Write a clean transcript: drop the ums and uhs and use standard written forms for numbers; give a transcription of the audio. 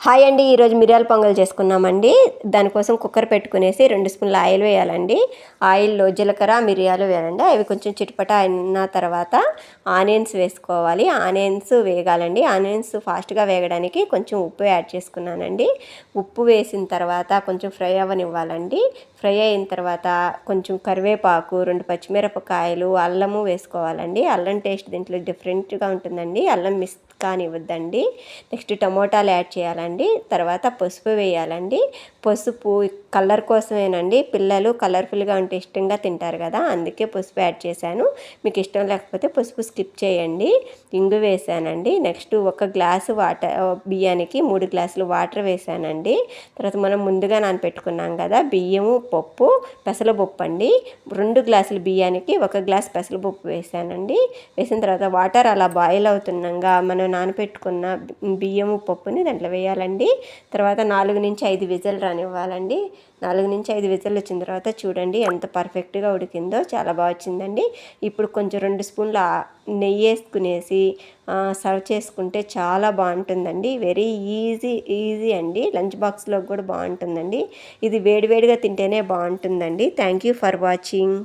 Hi అండి, ఈరోజు మిరియాల పొంగల్ చేసుకున్నామండి. దానికోసం కుక్కర్ పెట్టుకునేసి 2 స్పూన్ల ఆయిల్ వేయాలండి. ఆయిల్లో జీలకర్ర మిరియాలు వేయాలండి. అవి కొంచెం చిటపట అయిన తర్వాత ఆనియన్స్ వేసుకోవాలి. ఆనియన్స్ వేగాలండి. ఆనియన్స్ ఫాస్ట్గా వేగడానికి కొంచెం ఉప్పు యాడ్ చేసుకున్నానండి. ఉప్పు వేసిన తర్వాత కొంచెం ఫ్రై అవ్వనివ్వాలండి. ఫ్రై అయిన తర్వాత కొంచెం కరివేపాకు, 2 పచ్చిమిరపకాయలు, అల్లము వేసుకోవాలండి. అల్లం టేస్ట్ దీంట్లో డిఫరెంట్గా ఉంటుందండి. అల్లం మిస్ కానివ్వద్దండి. నెక్స్ట్ టమోటాలు యాడ్ చేయాలండి. తర్వాత పసుపు వేయాలండి. పసుపు కలర్ కోసమేనండి. పిల్లలు కలర్ఫుల్గా ఉంటే ఇష్టంగా తింటారు కదా, అందుకే పసుపు యాడ్ చేశాను. మీకు ఇష్టం లేకపోతే పసుపు స్కిప్ చేయండి. ఇంగు వేసానండి. నెక్స్ట్ 1 గ్లాసు బియ్యానికి 3 గ్లాసులు వాటర్ వేసానండి. తర్వాత మనం ముందుగా నానపెట్టుకున్నాం కదా బియ్యము, పప్పు, పెసరపప్పు అండి. 2 గ్లాసులు బియ్యానికి 1 గ్లాస్ పెసరపప్పు వేసానండి. వేసిన తర్వాత వాటర్ అలా బాయిల్ అవుతుండగా మనం నానపెట్టుకున్న బియ్యము, పప్పుని దాంట్లో వేయాలండి. తర్వాత 4-5 విజిల్ రానివ్వాలండి. 4-5 విజిల్ వచ్చిన తర్వాత చూడండి ఎంత పర్ఫెక్ట్గా ఉడికిందో, చాలా బాగా వచ్చిందండి. ఇప్పుడు కొంచెం 2 స్పూన్ల నెయ్యి వేసుకునేసి సర్వ్ చేసుకుంటే చాలా బాగుంటుందండి. వెరీ ఈజీ అండి. లంచ్ బాక్స్లో కూడా బాగుంటుందండి. ఇది వేడివేడిగా తింటేనే బాగుంటుందండి. Thank you for watching.